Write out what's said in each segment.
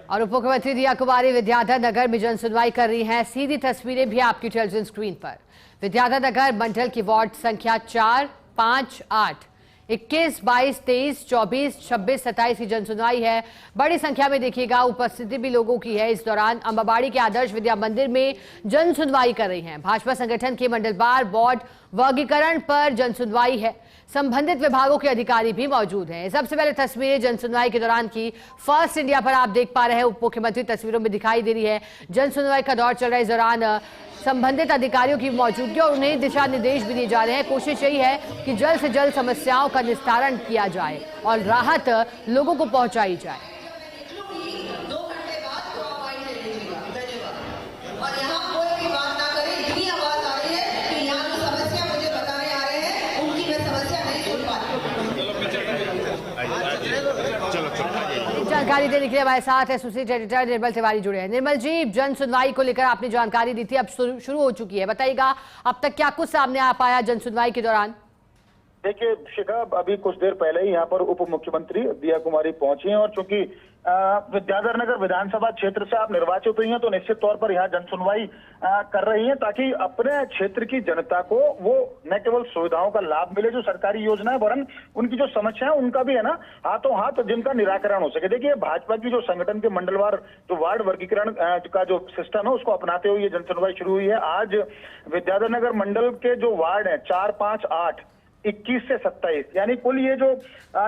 और उप मुख्यमंत्री दिया कुमारी विद्याधर नगर में जन सुनवाई कर रही हैं। सीधी तस्वीरें भी आपकी टेलीविजन स्क्रीन पर। विद्याधर नगर मंडल की वार्ड संख्या 4, 5, 8, 21, 22, 23, 24, 26, 27 की जन सुनवाई है। बड़ी संख्या में देखिएगा उपस्थिति भी लोगों की है। इस दौरान अंबाबाड़ी के आदर्श विद्या मंदिर में जन सुनवाई कर रही हैं। भाजपा संगठन के मंडलवार वार्ड वर्गीकरण पर जन सुनवाई है। संबंधित विभागों के अधिकारी भी मौजूद हैं। सबसे पहले तस्वीरें जन सुनवाई के दौरान की फर्स्ट इंडिया पर आप देख पा रहे हैं। उप मुख्यमंत्री तस्वीरों में दिखाई दे रही है। जन सुनवाई का दौर चल रहा है। इस दौरान संबंधित अधिकारियों की मौजूदगी और उन्हें दिशा निर्देश भी दिए जा रहे हैं। कोशिश यही है कि जल्द से जल्द समस्याओं का निस्तारण किया जाए और राहत लोगों को पहुंचाई जाए। जानकारी देने के लिए हमारे साथ एसोसिएट एडिटर निर्मल तिवारी जुड़े हैं। निर्मल जी, जन सुनवाई को लेकर आपने जानकारी दी थी, अब शुरू हो चुकी है, बताइएगा अब तक क्या कुछ सामने आ पाया जन सुनवाई के दौरान? देखिए शिखा, अभी कुछ देर पहले ही यहाँ पर उप मुख्यमंत्री दिया कुमारी पहुंची हैं और चूंकि विद्याधर नगर विधानसभा क्षेत्र से आप निर्वाचित हुई हैं तो निश्चित तौर पर यहाँ जन सुनवाई कर रही हैं ताकि अपने क्षेत्र की जनता को वो न केवल सुविधाओं का लाभ मिले जो सरकारी योजना है, वरन उनकी जो समस्या है उनका भी है ना हाथों हाथ जिनका निराकरण हो सके। देखिए भाजपा की जो संगठन के मंडलवार जो वार्ड वर्गीकरण का जो सिस्टम है उसको अपनाते हुए ये जन सुनवाई शुरू हुई है। आज विद्याधर नगर मंडल के जो वार्ड है 4, 5, 8, 21 से 27 यानी कुल ये जो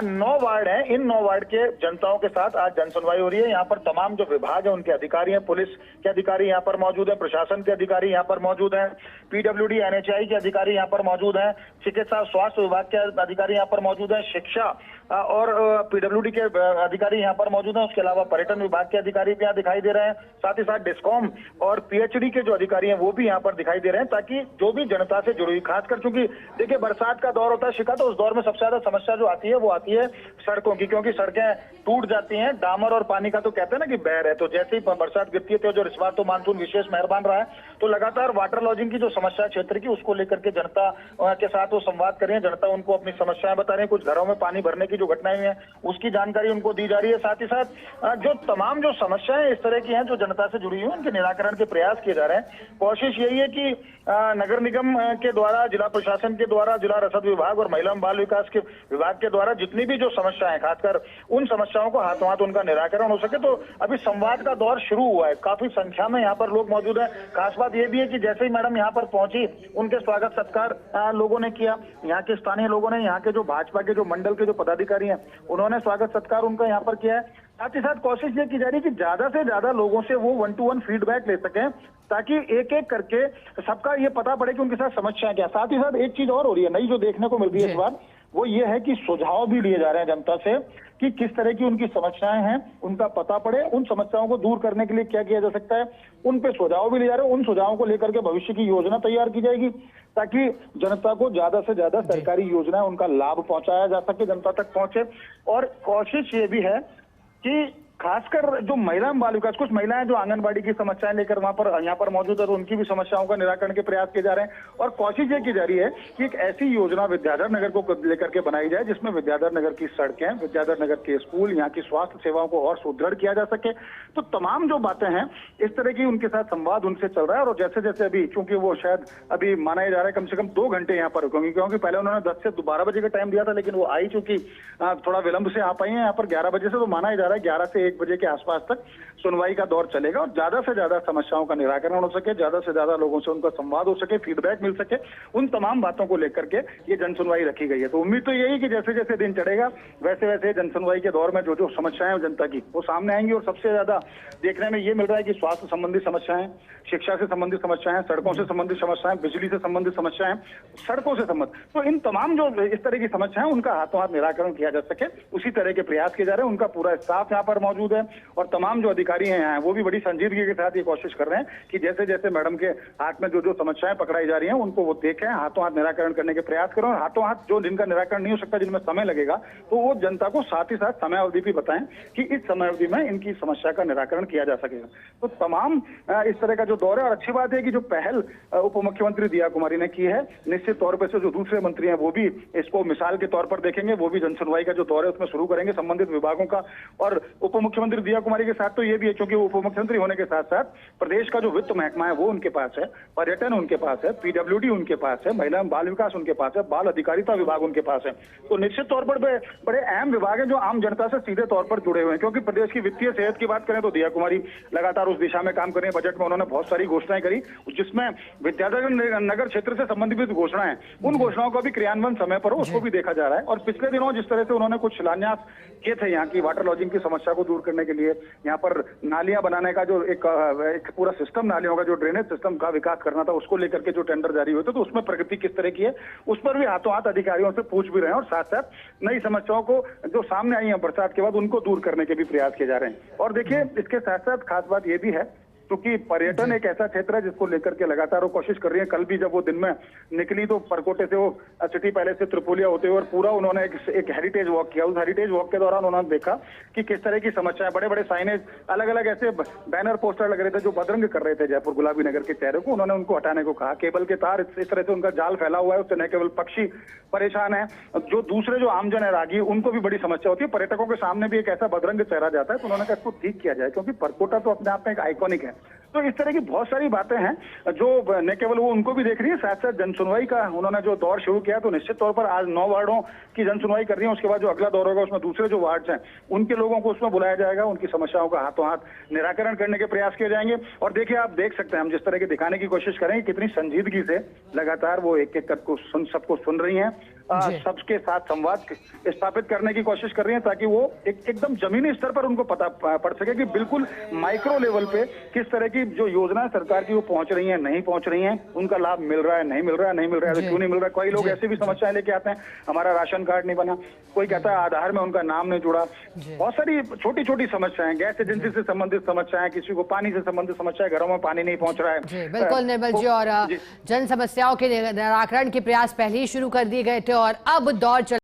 9 वार्ड हैं, इन 9 वार्ड के जनताओं के साथ आज जन सुनवाई हो रही है। यहाँ पर तमाम जो विभाग है उनके अधिकारी हैं, पुलिस के अधिकारी यहाँ पर मौजूद हैं, प्रशासन के अधिकारी यहाँ पर मौजूद हैं, पीडब्ल्यूडी एनएचआई के अधिकारी यहाँ पर मौजूद हैं, चिकित्सा स्वास्थ्य विभाग के अधिकारी यहाँ पर मौजूद हैं, शिक्षा और पीडब्ल्यूडी के अधिकारी यहाँ पर मौजूद हैं। उसके अलावा पर्यटन विभाग के अधिकारी भी यहाँ दिखाई दे रहे हैं। साथ ही साथ डिस्कॉम और पीएचडी के जो अधिकारी हैं वो भी यहाँ पर दिखाई दे रहे हैं ताकि जो भी जनता से जुड़ी, खासकर चूंकि देखिए बरसात का दौर होता है शिखा, तो उस दौर में सबसे ज्यादा समस्या जो आती है वो आती है सड़कों की, क्योंकि सड़कें टूट जाती हैं। डामर और पानी का तो कहते हैं ना कि बहर है, तो जैसे ही बरसात गिरती है तो जो इस बार तो मानसून विशेष मेहरबान रहा है तो लगातार वाटर लॉजिंग की जो समस्या क्षेत्र की उसको लेकर के जनता के साथ वो संवाद कर रही है। जनता उनको अपनी समस्याएं बता रही है। कुछ घरों में पानी भरने की जो घटनाएं हुई हैं उसकी जानकारी उनको दी जा रही है। साथ ही साथ जो तमाम जो समस्याएं इस तरह की हैं जो जनता से जुड़ी हुई हैं उनके निराकरण के प्रयास किए जा रहे हैं। कोशिश यही है कि नगर निगम के द्वारा, जिला प्रशासन के द्वारा, जिला रसद विभाग और महिला बाल विकास के विभाग के द्वारा जितनी भी जो समस्याएं, खासकर उन समस्याओं को हाथों हाथ उनका निराकरण हो सके। तो अभी संवाद का दौर शुरू हुआ है। काफी संख्या में यहाँ पर लोग मौजूद हैं। खास बात यह भी है कि जैसे ही मैडम यहाँ पर पहुंची उनके स्वागत सत्कार लोगों ने किया। यहाँ के स्थानीय लोगों ने, यहाँ के जो भाजपा के जो मंडल के जो पदाधिकारी हैं उन्होंने स्वागत सत्कार उनका यहाँ पर किया है। साथ ही साथ कोशिश ये की जा रही है कि ज्यादा से ज्यादा लोगों से वो 1-to-1 फीडबैक ले सकें ताकि एक एक करके सबका ये पता पड़े कि उनके साथ समस्याएं क्या। साथ ही साथ एक चीज और हो रही है नई जो देखने को मिल रही है इस बार, वो ये है कि सुझाव भी लिए जा रहे हैं जनता से कि किस तरह की उनकी समस्याएं हैं, उनका पता पड़े, उन समस्याओं को दूर करने के लिए क्या किया जा सकता है, उन पे सुझाव भी लिए जा रहे हैं। उन सुझावों को लेकर के भविष्य की योजना तैयार की जाएगी ताकि जनता को ज्यादा से ज्यादा सरकारी योजनाएं उनका लाभ पहुंचाया जा सके, जनता तक पहुंचे। और कोशिश ये भी है कि खासकर जो महिला बाल विकास, कुछ महिलाएं जो आंगनबाड़ी की समस्याएं लेकर वहां पर यहाँ पर मौजूद है तो उनकी भी समस्याओं का निराकरण के प्रयास किए जा रहे हैं। और कोशिश ये की जा रही है कि एक ऐसी योजना विद्याधर नगर को लेकर के बनाई जाए जिसमें विद्याधर नगर की सड़कें, विद्याधर नगर के स्कूल, यहाँ की स्वास्थ्य सेवाओं को और सुदृढ़ किया जा सके। तो तमाम जो बातें हैं इस तरह की उनके साथ संवाद उनसे चल रहा है। और जैसे जैसे अभी चूंकि वो शायद अभी माना जा रहा है कम से कम 2 घंटे यहाँ पर रुकेंगे, क्योंकि पहले उन्होंने 10 से 12 बजे का टाइम दिया था, लेकिन वो आई चूंकि थोड़ा विलंब से आ पाई है यहाँ पर 11 बजे से, तो माना जा रहा है 11 से 1 बजे के आसपास तक सुनवाई का दौर चलेगा और ज्यादा से ज्यादा समस्याओं का निराकरण हो सके, ज्यादा से ज्यादा लोगों से उनका संवाद हो सके, फीडबैक मिल सके। उन तमाम बातों को लेकर के ये जन सुनवाई रखी गई है। तो उम्मीद तो यही कि जैसे जैसे दिन चढ़ेगा वैसे वैसे जन सुनवाई के दौर में जो जो समस्याएं हैं जनता की वो सामने आएंगी। और सबसे ज्यादा देखने में ये मिल रहा है कि स्वास्थ्य संबंधी समस्याएं, शिक्षा से संबंधित समस्याएं, सड़कों से संबंधित समस्याएं, बिजली से संबंधित समस्याएं, सड़कों से संबंधित, तो इन तमाम जो इस तरह की समस्याएं उनका हाथों हाथ निराकरण किया जा सके उसी तरह के प्रयास किए जा रहे हैं। उनका पूरा स्टाफ यहाँ पर मौजूद है और तमाम जो अधिकारी हैं यहाँ वो भी बड़ी संजीदगी के साथ ये कोशिश कर रहे हैं कि जैसे जैसे मैडम के हाथ में जो जो समस्याएं पकड़ाई जा रही हैं उनको वो देखें, हाथों हाथ निराकरण करने के प्रयास करें। और हाथों हाथ जो जिनका निराकरण नहीं हो सकता, जिनमें समय लगेगा, तो वो जनता को साथ ही साथ समय अवधि भी बताएं कि इस समय अवधि में इनकी समस्या का निराकरण किया जा सकेगा। तो तमाम इस तरह का जो दौर है। और अच्छी बात है कि जो पहल उप मुख्यमंत्री दिया कुमारी ने की है, निश्चित तौर पर से जो दूसरे मंत्री हैं वो भी इसको मिसाल के तौर पर देखेंगे, वो भी जन सुनवाई का जो दौर है उसमें शुरू करेंगे संबंधित विभागों का। और उप मुख्यमंत्री दिया कुमारी के साथ तो ये भी है, क्योंकि उप मुख्यमंत्री होने के साथ साथ प्रदेश का जो वित्त महकमा है वो उनके पास है, पर्यटन उनके पास है, पीडब्ल्यूडी उनके पास है, महिला एवं बाल विकास उनके पास है, बाल अधिकारिता विभाग उनके पास है। तो निश्चित तौर पर बड़े अहम विभाग हैं जो आम जनता से सीधे तौर पर जुड़े हुए हैं। क्योंकि प्रदेश की वित्तीय सेहत की बात करें तो दिया कुमारी लगातार उस दिशा में काम कर रही है। बजट में उन्होंने बहुत सारी घोषणाएं करी, जिसमें विद्याधर नगर क्षेत्र से संबंधित घोषणाएं, उन घोषणाओं का भी क्रियान्वयन समय पर हो उसको भी देखा जा रहा है। और पिछले दिनों जिस तरह से उन्होंने कुछ शिलान्यास किए थे यहाँ की वाटर लॉजिंग की समस्या को दूर करने के लिए, यहाँ पर नालियां बनाने का जो एक पूरा सिस्टम, नालियों का जो ड्रेनेज सिस्टम का विकास करना था, उसको लेकर के जो टेंडर जारी हुए थे, तो उसमें प्रगति किस तरह की है उस पर भी हाथों हाथ अधिकारियों से पूछ भी रहे हैं। और साथ साथ नई समस्याओं को जो सामने आई है बरसात के बाद, उनको दूर करने के भी प्रयास किए जा रहे हैं। और देखिए, इसके साथ साथ खास बात यह भी है क्योंकि पर्यटन एक ऐसा क्षेत्र है जिसको लेकर के लगातार वो कोशिश कर रही है। कल भी जब वो दिन में निकली तो परकोटे से वो सिटी पैलेस से त्रिपोलिया होते हुए और पूरा उन्होंने एक हेरिटेज वॉक किया। उस हेरिटेज वॉक के दौरान उन्होंने देखा कि किस तरह की समस्याएं, बड़े बड़े साइनेज, अलग अलग ऐसे बैनर पोस्टर लग रहे थे जो बदरंग कर रहे थे जयपुर गुलाबी नगर के चेहरे को। उन्होंने उनको हटाने को कहा। केबल के तार इस तरह से उनका जाल फैला हुआ है, उससे न केवल पक्षी परेशान है, जो दूसरे जो आमजन है, रागी, उनको भी बड़ी समस्या होती है। पर्यटकों के सामने भी एक ऐसा बदरंग चेहरा जाता है, तो उन्होंने कहा इसको ठीक किया जाए, क्योंकि परकोटा तो अपने आप में एक आइकॉनिक है। तो इस तरह की बहुत सारी बातें हैं जो न केवल वो उनको भी देख रही है, साथ साथ जनसुनवाई का उन्होंने जो दौर शुरू किया, तो निश्चित तौर पर आज 9 वार्डों की जनसुनवाई कर रही है। उसके बाद जो अगला दौर होगा उसमें दूसरे जो वार्ड हैं उनके लोगों को उसमें बुलाया जाएगा, उनकी समस्याओं का हाथों हाथ निराकरण करने के प्रयास किए जाएंगे। और देखिए, आप देख सकते हैं, हम जिस तरह के दिखाने की कोशिश करेंगे कितनी संजीदगी से लगातार वो एक एक करके सबको सुन रही हैं, सबके साथ संवाद स्थापित करने की कोशिश कर रही हैं, ताकि वो एकदम जमीनी स्तर पर उनको पता पड़ सके कि बिल्कुल माइक्रो लेवल पे किस तरह की जो योजना सरकार की वो पहुंच रही है, नहीं पहुंच रही हैं, उनका लाभ मिल रहा है, नहीं मिल रहा है, नहीं मिल रहा है, क्यों नहीं मिल रहा है। कई लोग ऐसी भी समस्याएं लेके आते हैं, हमारा राशन कार्ड नहीं बना, कोई कहता है आधार में उनका नाम नहीं जुड़ा, बहुत सारी छोटी छोटी समस्याएं, गैस एजेंसी से संबंधित समस्याएं, किसी को पानी से संबंधित समस्याएं, घरों में पानी नहीं पहुंच रहा है। बिल्कुल निर्मल जी, और जन समस्याओं के निराकरण के प्रयास पहले ही शुरू कर दिए गए थे और अब दौर चल